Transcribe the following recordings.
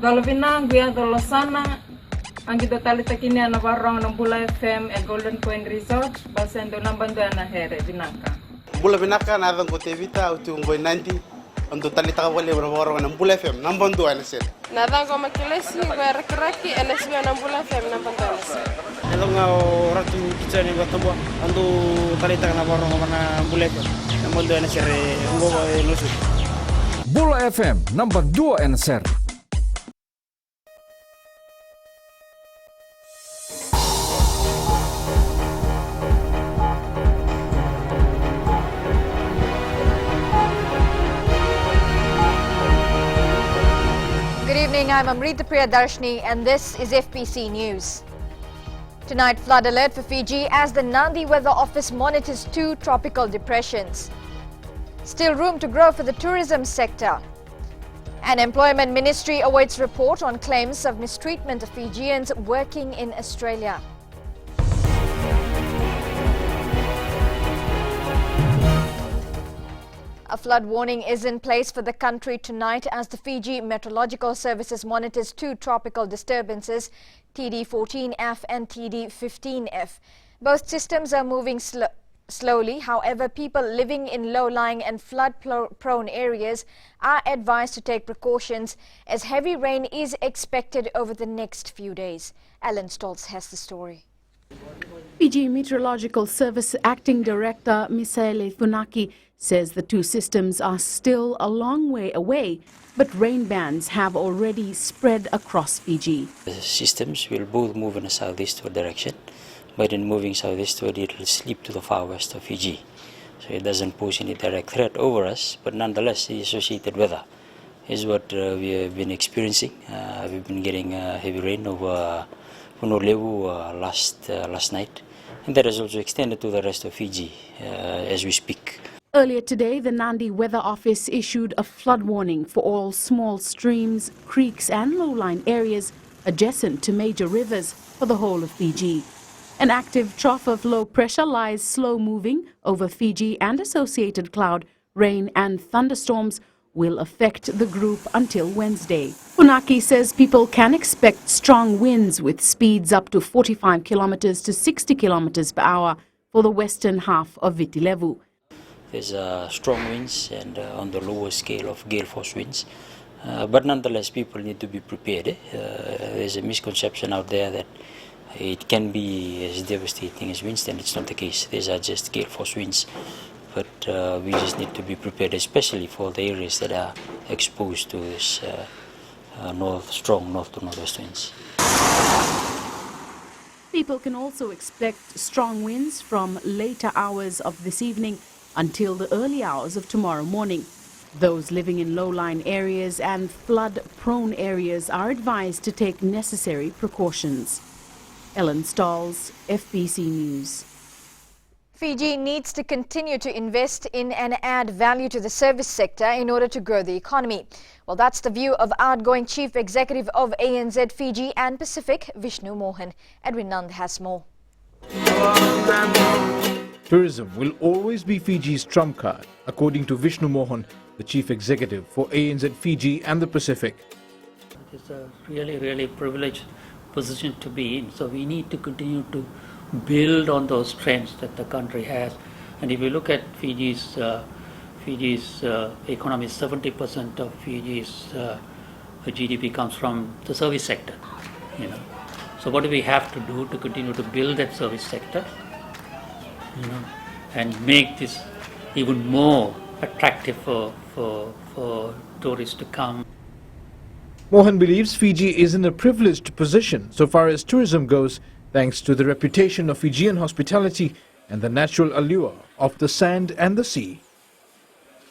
Dalovina guia dolosana angito talita kini ana warong ng Bula FM at Golden Point Resort basendo nambando ana here binaka. Bula binaka na adang ko tevita utunggoy 90 ando talita ka wale warong ng Bula FM nambando ana sir. Nadang ko makilesi werkraki NSB ng Bula FM nambando ana sir. Hello nga ratu kitchen ng Batambo ando talita na warong ng Bula FM nambando ana sir ngo lusu. Bula FM number 2 ana sir. I'm Amrita Priyadarshini and this is FBC News. Tonight, flood alert for Fiji as the Nandi Weather Office monitors 2 tropical depressions. Still room to grow for the tourism sector. An Employment Ministry awaits report on claims of mistreatment of Fijians working in Australia. A flood warning is in place for the country tonight as the Fiji Meteorological Services monitors 2 tropical disturbances, TD14F and TD15F. Both systems are moving slowly. However, people living in low-lying and flood-prone areas are advised to take precautions as heavy rain is expected over the next few days. Alan Stoltz has the story. Fiji Meteorological Service Acting Director Misaele Funaki says the 2 systems are still a long way away, but rain bands have already spread across Fiji. The systems will both move in a southeastward direction, but in moving southeastward it will slip to the far west of Fiji. So it doesn't pose any direct threat over us, but nonetheless the associated weather is what we have been experiencing. We've been getting heavy rain over Honolulu last night, and that has also extended to the rest of Fiji as we speak. Earlier today, the Nandi Weather Office issued a flood warning for all small streams, creeks and low-lying areas adjacent to major rivers for the whole of Fiji. An active trough of low pressure lies slow-moving over Fiji, and associated cloud, rain and thunderstorms will affect the group until Wednesday. Funaki says people can expect strong winds with speeds up to 45 kilometers to 60 kilometers per hour for the western half of Viti Levu. There's strong winds and on the lower scale of gale force winds, but nonetheless people need to be prepared. There's a misconception out there that it can be as devastating as winds, and it's not the case. These are just gale force winds, but we just need to be prepared, especially for the areas that are exposed to this strong north to northwest winds. People can also expect strong winds from later hours of this evening until the early hours of tomorrow morning. Those living in low-lying areas and flood-prone areas are advised to take necessary precautions. Ellen Stalls, FBC News. Fiji needs to continue to invest in and add value to the service sector in order to grow the economy. Well, that's the view of outgoing Chief Executive of ANZ Fiji and Pacific, Vishnu Mohan. Edwin Nand has more. Tourism will always be Fiji's trump card, according to Vishnu Mohan, the Chief Executive for ANZ Fiji and the Pacific. It's a really privileged position to be in, so we need to continue to build on those strengths that the country has. And if you look at Fiji's economy, 70% of Fiji's GDP comes from the service sector. So what do we have to do to continue to build that service sector? And make this even more attractive for tourists to come. Mohan believes Fiji is in a privileged position so far as tourism goes, thanks to the reputation of Fijian hospitality and the natural allure of the sand and the sea.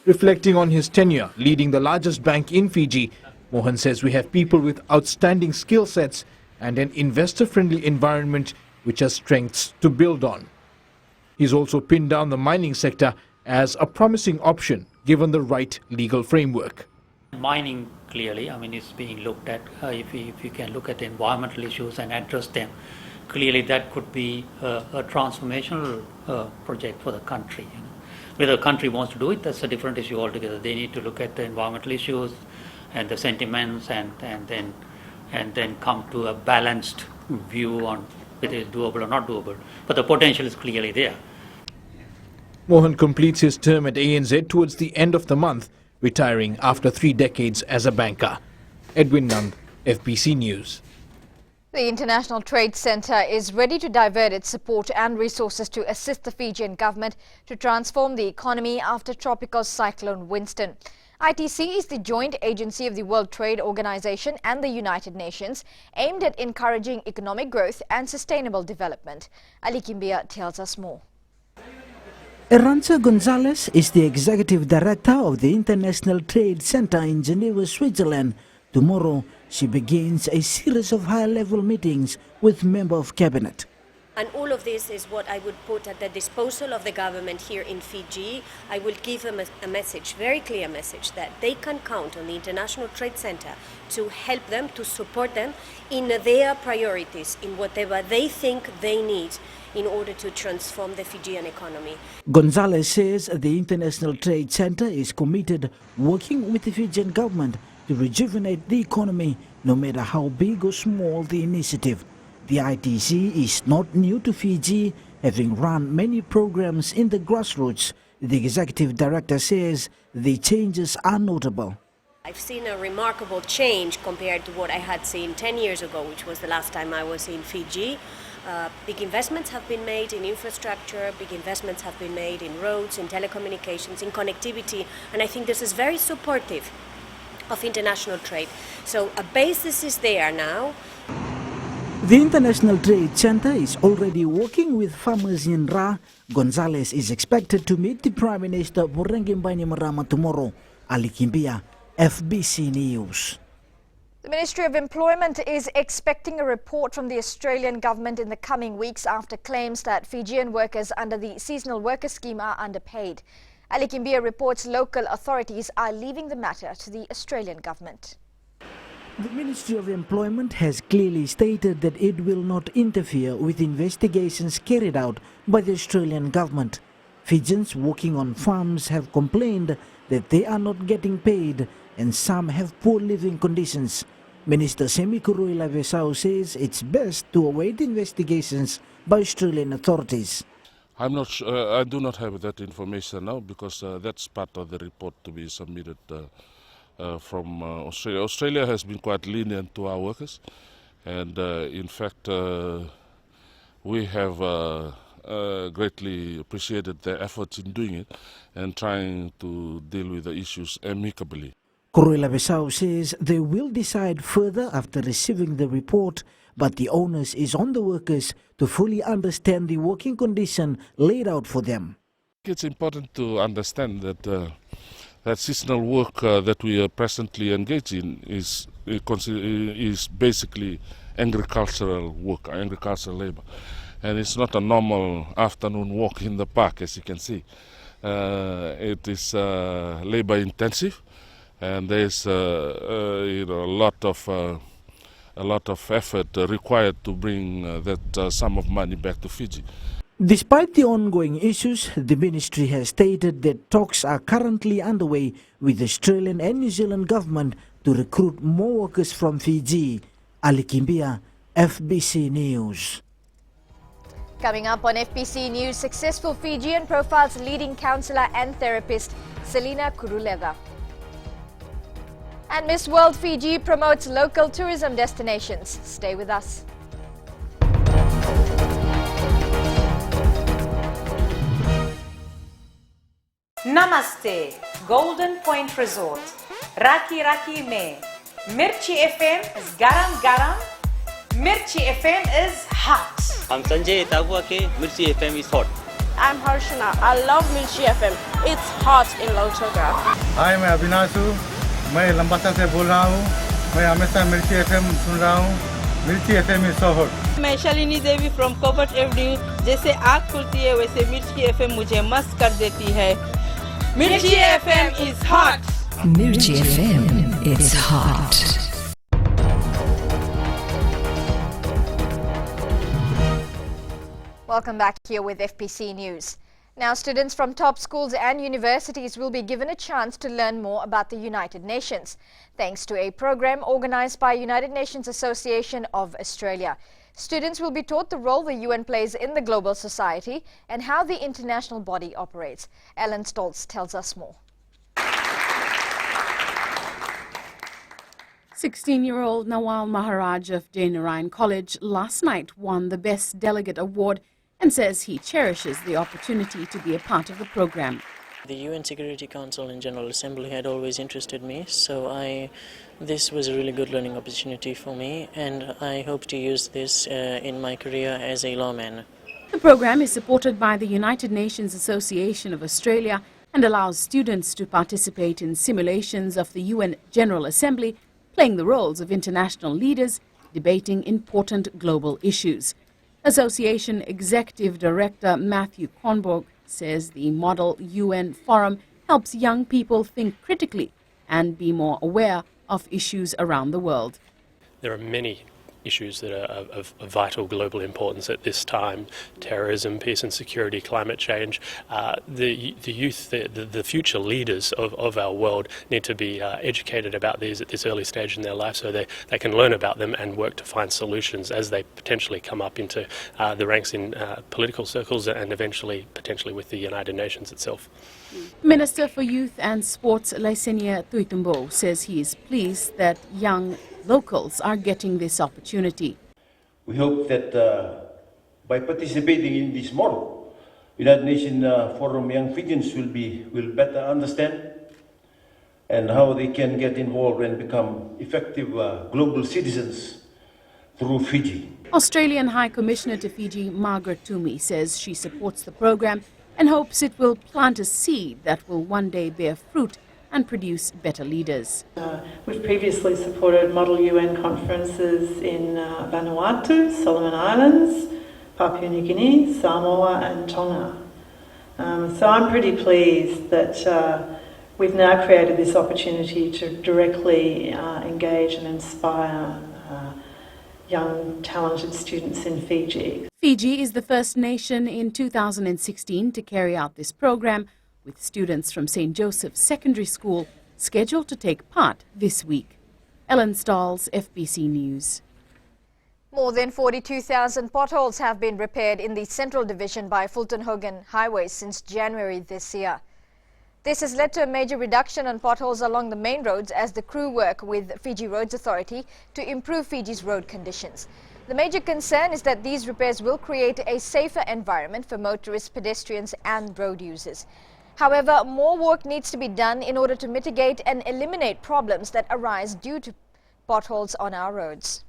Reflecting on his tenure leading the largest bank in Fiji, Mohan says we have people with outstanding skill sets and an investor-friendly environment which has strengths to build on. He's also pinned down the mining sector as a promising option given the right legal framework. Mining clearly, is being looked at. If you can look at the environmental issues and address them, clearly that could be a transformational project for the country. Whether the country wants to do it, that's a different issue altogether. They need to look at the environmental issues, the sentiments and then come to a balanced view on whether it's doable or not doable. But the potential is clearly there. Mohan completes his term at ANZ towards the end of the month, retiring after 3 decades as a banker. Edwin Nand, FBC News. The International Trade Centre is ready to divert its support and resources to assist the Fijian government to transform the economy after tropical cyclone Winston. ITC is the joint agency of the World Trade Organization and the United Nations, aimed at encouraging economic growth and sustainable development. Ali Kimbia tells us more. Arancha Gonzalez is the Executive Director of the International Trade Centre in Geneva, Switzerland. Tomorrow, she begins a series of high-level meetings with members of cabinet. And all of this is what I would put at the disposal of the government here in Fiji. I will give them a message, very clear message, that they can count on the International Trade Centre to help them, to support them in their priorities, in whatever they think they need in order to transform the Fijian economy. Gonzalez says the International Trade Centre is committed working with the Fijian government to rejuvenate the economy, no matter how big or small the initiative. The ITC is not new to Fiji, having run many programs in the grassroots. The Executive Director says the changes are notable. I've seen a remarkable change compared to what I had seen 10 years ago, which was the last time I was in Fiji. Big investments have been made in infrastructure, big investments have been made in roads, in telecommunications, in connectivity, and I think this is very supportive of international trade. So a basis is there now. The International Trade Centre is already working with farmers in Ra. Gonzalez is expected to meet the Prime Minister Burengin Bainimarama tomorrow. Ali Kimbia, FBC News. The Ministry of Employment is expecting a report from the Australian government in the coming weeks after claims that Fijian workers under the seasonal worker scheme are underpaid. Ali Kimbia reports local authorities are leaving the matter to the Australian government. The Ministry of Employment has clearly stated that it will not interfere with investigations carried out by the Australian government. Fijians working on farms have complained that they are not getting paid and some have poor living conditions. Minister Semi Kuruila Vesau says it's best to await investigations by Australian authorities. I'm not sure, I do not have that information now because that's part of the report to be submitted from Australia. Australia has been quite lenient to our workers, and in fact we have greatly appreciated their efforts in doing it and trying to deal with the issues amicably. Kuruila Vesau says they will decide further after receiving the report, but the onus is on the workers to fully understand the working condition laid out for them. It's important to understand that that seasonal work that we are presently engaged in is basically agricultural work, agricultural labor. And it's not a normal afternoon walk in the park, as you can see. It is labor intensive, and there's a lot of effort required to bring that sum of money back to Fiji. Despite the ongoing issues, the ministry has stated that talks are currently underway with the Australian and New Zealand government to recruit more workers from Fiji. Ali Kimbia, FBC News. Coming up on FBC News, successful Fijian profiles leading counsellor and therapist Selina Kuruleva. And Miss World Fiji promotes local tourism destinations. Stay with us. Namaste, Golden Point Resort. Raki Raki Me. Mirchi FM is garam garam. Mirchi FM is hot. I'm Sanjay Tabuake. Mirchi FM is hot. I'm Harshana. I love Mirchi FM. It's hot in Lautoka. Hi, मैं अविनाश हूँ. मैं लंबासा से बोल रहा हूँ. मैं हमेशा मिर्ची FM सुन रहा हूँ. मिर्ची FM is so hot. मैं शालिनी देवी from Covert Avenue. जैसे आग खुलती है वैसे मिर्ची FM मुझे मस्त कर देती है. Mirchi FM is hot. Mirchi FM, it's hot. Welcome back here with FBC News. Now, students from top schools and universities will be given a chance to learn more about the United Nations, thanks to a program organized by United Nations Association of Australia. Students will be taught the role the UN plays in the global society and how the international body operates. Ellen Stoltz tells us more. 16-year-old Nawal Maharaj of Narayan College last night won the Best Delegate Award and says he cherishes the opportunity to be a part of the program. The UN Security Council and General Assembly had always interested me, so this was a really good learning opportunity for me, and I hope to use this in my career as a lawman. The program is supported by the United Nations Association of Australia and allows students to participate in simulations of the UN General Assembly, playing the roles of international leaders, debating important global issues. Association Executive Director Matthew Kornborg says the Model UN Forum helps young people think critically and be more aware of issues around the world. There are many issues that are of vital global importance at this time: terrorism, peace and security, climate change. The youth, the future leaders of our world need to be educated about these at this early stage in their life, so they can learn about them and work to find solutions as they potentially come up into the ranks in political circles and eventually potentially with the United Nations itself. Minister for Youth and Sports Laisenia Tuitumbo says he is pleased that young locals are getting this opportunity. We hope that by participating in this model, United Nations Forum young Fijians will better understand and how they can get involved and become effective global citizens through Fiji. Australian High Commissioner to Fiji, Margaret Toomey, says she supports the program and hopes it will plant a seed that will one day bear fruit and produce better leaders. We've previously supported Model UN conferences in Vanuatu, Solomon Islands, Papua New Guinea, Samoa and Tonga. So I'm pretty pleased that we've now created this opportunity to directly engage and inspire young, talented students in Fiji. Fiji is the first nation in 2016 to carry out this program, with students from St. Joseph's Secondary School scheduled to take part this week. Ellen Stalls, FBC News. More than 42,000 potholes have been repaired in the Central Division by Fulton Hogan Highway since January this year. This has led to a major reduction in potholes along the main roads as the crew work with Fiji Roads Authority to improve Fiji's road conditions. The major concern is that these repairs will create a safer environment for motorists, pedestrians and road users. However, more work needs to be done in order to mitigate and eliminate problems that arise due to potholes on our roads.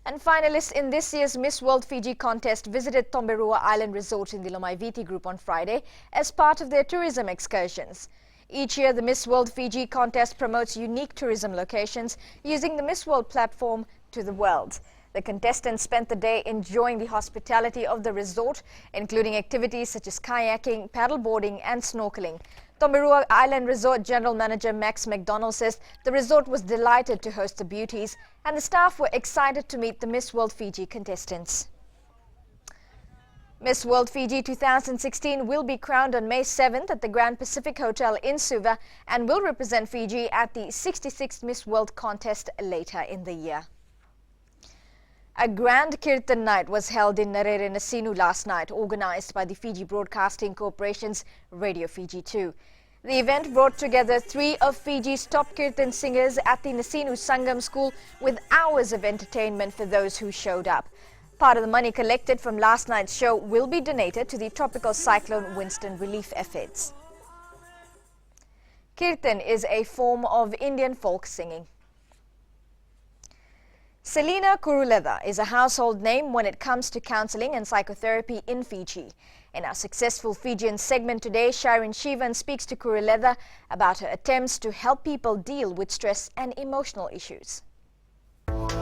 And finalists in this year's Miss World Fiji contest visited Tomberua Island Resort in the Lomaiviti group on Friday as part of their tourism excursions. Each year, the Miss World Fiji contest promotes unique tourism locations using the Miss World platform to the world. The contestants spent the day enjoying the hospitality of the resort, including activities such as kayaking, paddleboarding and snorkeling. Tomberua Island Resort General Manager Max McDonald says the resort was delighted to host the beauties and the staff were excited to meet the Miss World Fiji contestants. Miss World Fiji 2016 will be crowned on May 7th at the Grand Pacific Hotel in Suva and will represent Fiji at the 66th Miss World contest later in the year. A grand Kirtan night was held in Narere Nasinu last night, organized by the Fiji Broadcasting Corporation's Radio Fiji 2. The event brought together 3 of Fiji's top Kirtan singers at the Nasinu Sangam School with hours of entertainment for those who showed up. Part of the money collected from last night's show will be donated to the tropical cyclone Winston relief efforts. Kirtan is a form of Indian folk singing. Selina Kuruletha is a household name when it comes to counseling and psychotherapy in Fiji. In our Successful Fijian segment today, Sharon Shivan speaks to Kuruletha about her attempts to help people deal with stress and emotional issues.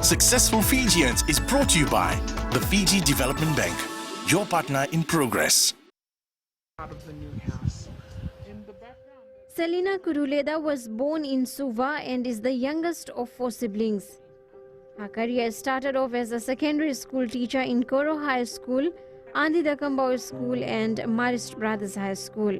Successful Fijians is brought to you by the Fiji Development Bank, your partner in progress. Selina Kuruletha was born in Suva and is the youngest of 4 siblings. Her career started off as a secondary school teacher in Koro High School, Andi Dakambao School and Marist Brothers High School.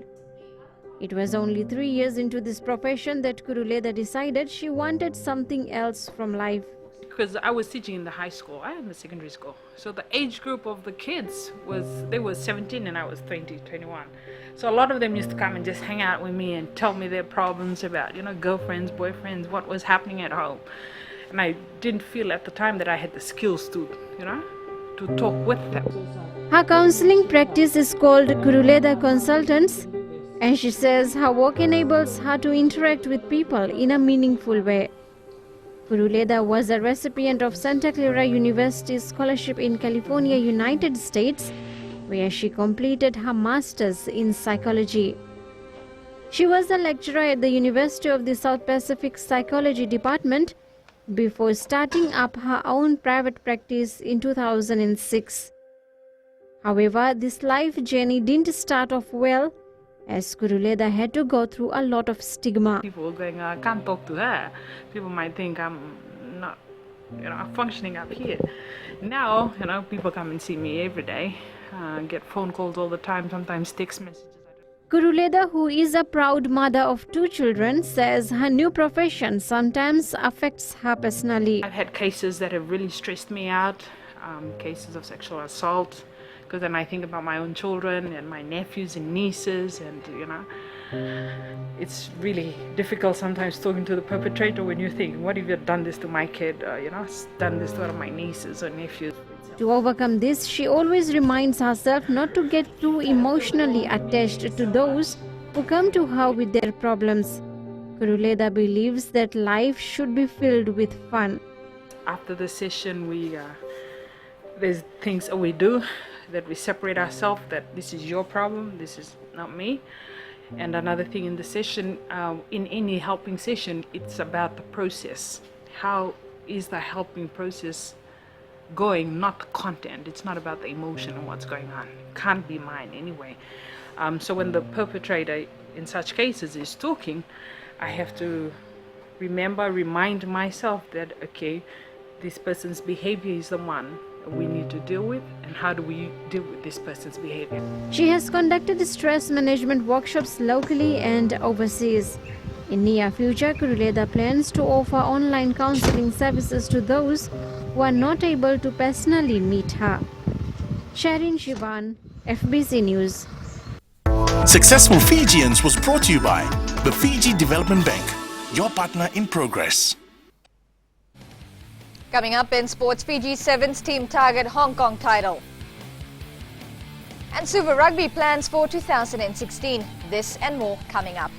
It was only 3 years into this profession that Kuruleda decided she wanted something else from life. Because I was teaching in the high school, I am in the secondary school. So the age group of the kids they were 17 and I was 20, 21. So a lot of them used to come and just hang out with me and tell me their problems about, girlfriends, boyfriends, what was happening at home. And I didn't feel at the time that I had the skills to talk with them. Her counseling practice is called Kuruleda Consultants, and she says her work enables her to interact with people in a meaningful way. Kuruleda was a recipient of Santa Clara University's scholarship in California, United States, where she completed her master's in psychology. She was a lecturer at the University of the South Pacific Psychology Department before starting up her own private practice in 2006. However, this life journey didn't start off well, as Kuruleda had to go through a lot of stigma. People were going, I can't talk to her. People might think I'm not, functioning up here. Now, people come and see me every day, get phone calls all the time, sometimes text messages. Kuruleda, who is a proud mother of 2 children, says her new profession sometimes affects her personally. I've had cases that have really stressed me out, cases of sexual assault, because then I think about my own children and my nephews and nieces, and it's really difficult sometimes talking to the perpetrator when you think, what if you had done this to my kid, done this to one of my nieces or nephews. To overcome this, she always reminds herself not to get too emotionally attached to those who come to her with their problems. Kuruleda believes that life should be filled with fun. After the session, there's things we do that we separate ourselves, that this is your problem, this is not me. And another thing in the session, in any helping session, it's about the process. How is the helping process going, not the content. It's not about the emotion and what's going on. It can't be mine anyway. So when the perpetrator in such cases is talking, I have to remind myself that, okay, this person's behavior is the one we need to deal with, and how do we deal with this person's behavior. She has conducted stress management workshops locally and overseas. In near future, Kuruleda plans to offer online counseling services to those who are not able to personally meet her. Sharin Shivan, FBC News. Successful Fijians was brought to you by the Fiji Development Bank, your partner in progress. Coming up in sports, Fiji Sevens team target Hong Kong title. And Suva Rugby plans for 2016. This and more coming up.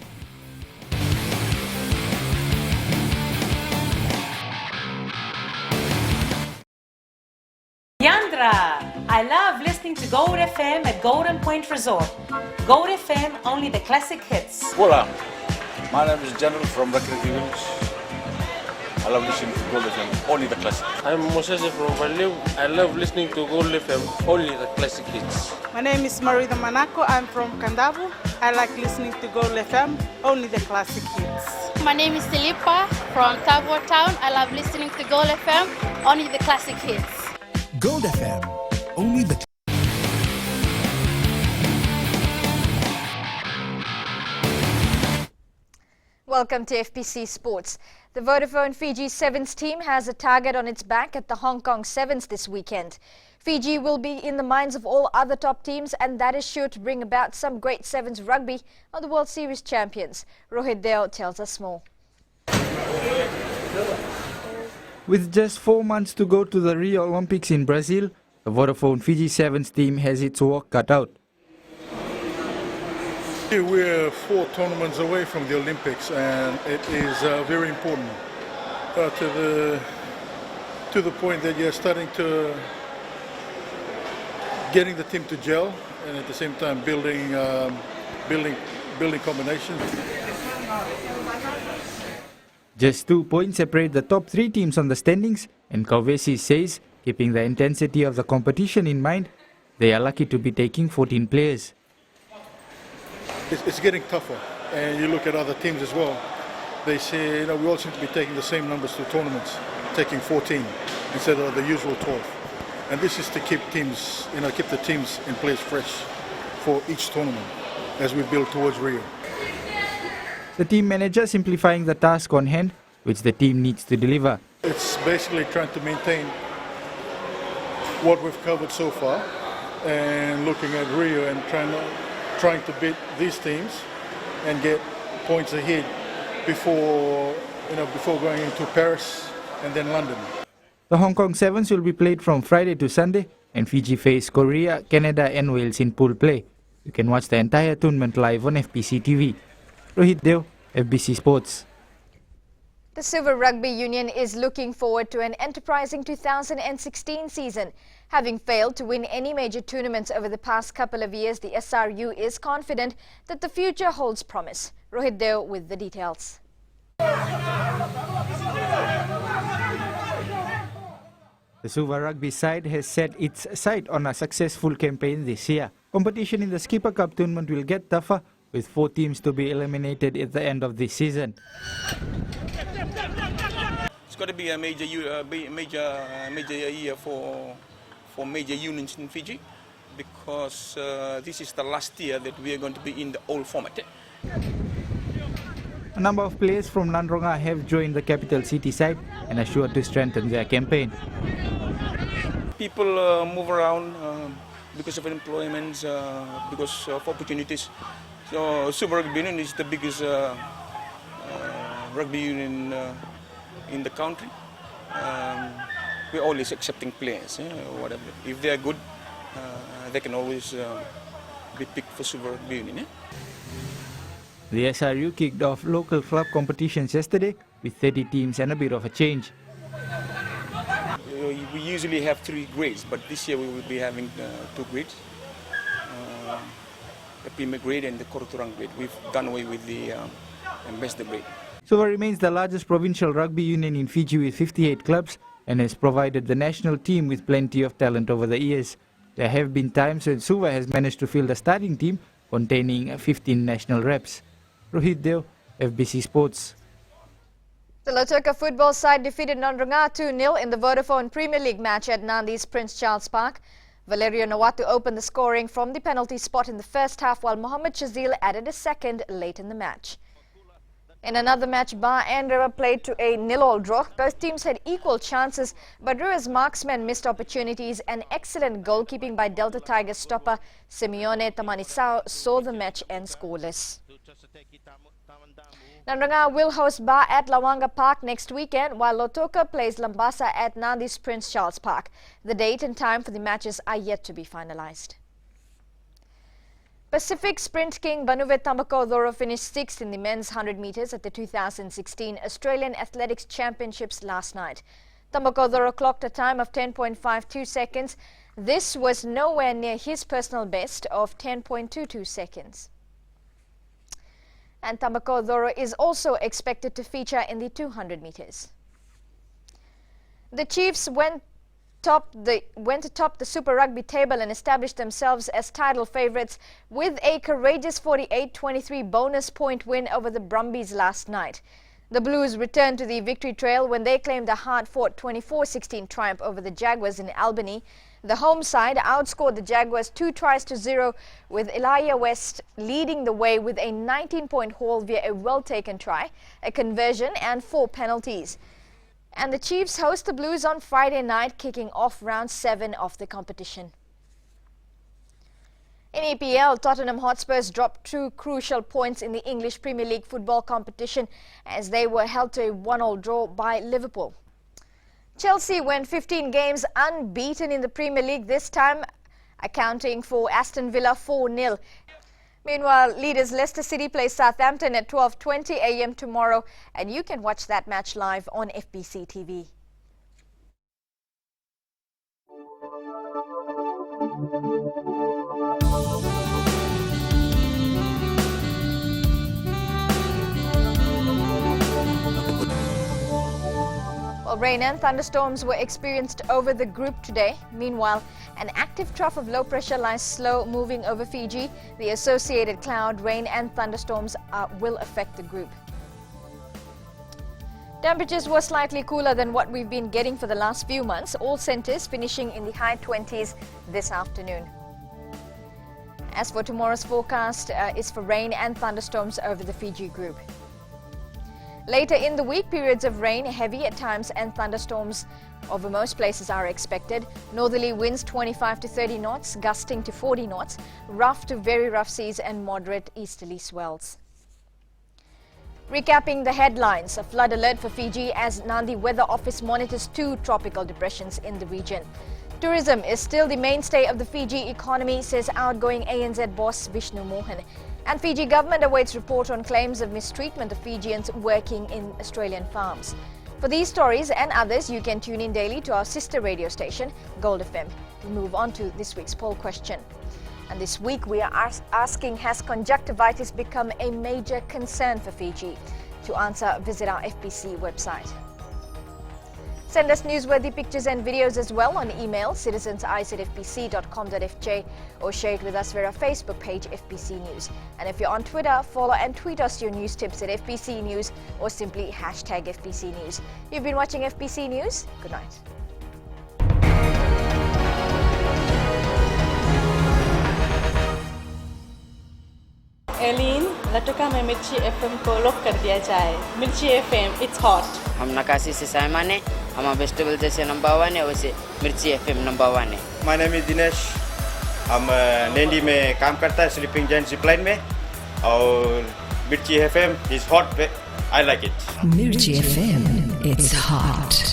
Yandra, I love listening to Gold FM at Golden Point Resort. Gold FM, only the classic hits. Hola, my name is General from Rugby Village. I love listening to Gold FM, only the classic. I'm Moses from Valeu. I love listening to Gold FM, only the classic hits. My name is Marida Manako. I'm from Kandavu. I like listening to Gold FM, only the classic hits. My name is Tilipa from Tavo Town. I love listening to Gold FM, only the classic hits. Gold FM, only the... Welcome to FPC Sports. The Vodafone Fiji Sevens team has a target on its back at the Hong Kong Sevens this weekend. Fiji will be in the minds of all other top teams, and that is sure to bring about some great Sevens rugby on the World Series champions. Rohit Deo tells us more. With just 4 months to go to the Rio Olympics in Brazil, the Vodafone Fiji Sevens team has its work cut out. We're 4 tournaments away from the Olympics, and it is very important to the point that you're starting to getting the team to gel, and at the same time building combinations. Just 2 points separate the top 3 teams on the standings, and Kauvesi says, keeping the intensity of the competition in mind, they are lucky to be taking 14 players. It's getting tougher, and you look at other teams as well. They say, we all seem to be taking the same numbers to tournaments, taking 14 instead of the usual 12. And this is to keep teams, keep the teams in place fresh for each tournament as we build towards Rio. The team manager simplifying the task on hand, which the team needs to deliver. It's basically trying to maintain what we've covered so far and looking at Rio and trying to beat these teams and get points ahead before going into Paris and then London. The Hong Kong Sevens will be played from Friday to Sunday, and Fiji face Korea, Canada and Wales in pool play. You can watch the entire tournament live on Fbctv. Rohit Deo, FBC Sports. The Suva Rugby Union is looking forward to an enterprising 2016 season. Having failed to win any major tournaments over the past couple of years, the SRU is confident that the future holds promise. Rohit Deo with the details. The Suva Rugby side has set its sight on a successful campaign this year. Competition in the Skipper Cup tournament will get tougher, with 4 teams to be eliminated at the end of this season. It's got to be a major year for major unions in Fiji, because this is the last year that we are going to be in the old format. A number of players from Nandronga have joined the capital city side and are sure to strengthen their campaign. People move around because of employment, because of opportunities. So Suva Rugby Union is the biggest rugby union in the country. We're always accepting players, whatever. If they are good, they can always be picked for Suva Rugby Union. The SRU kicked off local club competitions yesterday with 30 teams and a bit of a change. We usually have 3 grades, but this year we will be having 2 grades. The Premier grade and the Koruturang grade. We've done away with the Ambassador grade. Suva remains the largest provincial rugby union in Fiji with 58 clubs and has provided the national team with plenty of talent over the years. There have been times when Suva has managed to field a starting team containing 15 national reps. Rohit Deo, FBC Sports. The Lautoka football side defeated Nandronga 2-0 in the Vodafone Premier League match at Nandi's Prince Charles Park. Valerio Nawatu opened the scoring from the penalty spot in the first half, while Mohamed Shazil added a second late in the match. In another match, Ba and River played to a 0-0 draw. Both teams had equal chances, but River's marksmen missed opportunities, and excellent goalkeeping by Delta Tigers stopper Simeone Tamanisao saw the match end scoreless. Nandronga will host Ba at Lawanga Park next weekend, while Lautoka plays Lambasa at Nandi's Prince Charles Park. The date and time for the matches are yet to be finalized. Pacific Sprint King Banuvet Tambakodoro finished 6th in the men's 100 meters at the 2016 Australian Athletics Championships last night. Tambakodoro clocked a time of 10.52 seconds. This was nowhere near his personal best of 10.22 seconds. And Tambakodoro is also expected to feature in the 200 meters. The Chiefs went atop the Super Rugby table and established themselves as title favourites with a courageous 48-23 bonus point win over the Brumbies last night. The Blues returned to the victory trail when they claimed a hard-fought 24-16 triumph over the Jaguars in Albany. The home side outscored the Jaguars 2-0, with Elijah West leading the way with a 19-point haul via a well-taken try, a conversion and 4 penalties. And the Chiefs host the Blues on Friday night, kicking off round 7 of the competition. In EPL, Tottenham Hotspurs dropped 2 crucial points in the English Premier League football competition as they were held to a 1-1 draw by Liverpool. Chelsea went 15 games unbeaten in the Premier League, this time accounting for Aston Villa 4-0. Meanwhile, leaders Leicester City play Southampton at 12:20 a.m. tomorrow, and you can watch that match live on Fbctv. Well, rain and thunderstorms were experienced over the group today. Meanwhile, an active trough of low pressure lies slow moving over Fiji. The associated cloud, rain and thunderstorms will affect the group. Temperatures were slightly cooler than what we've been getting for the last few months, all centres finishing in the high 20s this afternoon. As for tomorrow's forecast, is for rain and thunderstorms over the Fiji group. Later in the week, periods of rain, heavy at times, and thunderstorms over most places are expected. Northerly winds 25 to 30 knots, gusting to 40 knots, rough to very rough seas and moderate easterly swells. Recapping the headlines, a flood alert for Fiji as Nandi Weather Office monitors 2 tropical depressions in the region. Tourism is still the mainstay of the Fiji economy, says outgoing ANZ boss Vishnu Mohan. And Fiji government awaits report on claims of mistreatment of Fijians working in Australian farms. For these stories and others, you can tune in daily to our sister radio station, Gold FM. We move on to this week's poll question. And this week we are asking, has conjunctivitis become a major concern for Fiji? To answer, visit our FBC website. Send us newsworthy pictures and videos as well on email citizens@fbc.com.fj or share it with us via our Facebook page FBC News. And if you're on Twitter, follow and tweet us your news tips at FBC News or simply hashtag FBC News. You've been watching FBC News. Good night. एलिन लटका में मिर्ची FM को lock कर दिया जाए। मिर्ची FM, it's hot. हम नकाशी से साइमान है, हम वेजिटेबल जैसे नंबर 1 है, वैसे मिर्ची एफएम नंबर 1 है। माय नेम इज दिनेश, हम नैंडी में काम करता है, स्लीपिंग जायंट जिपलाइन में, और मिर्ची FM is hot, I like it. Mirchi FM, it's hot.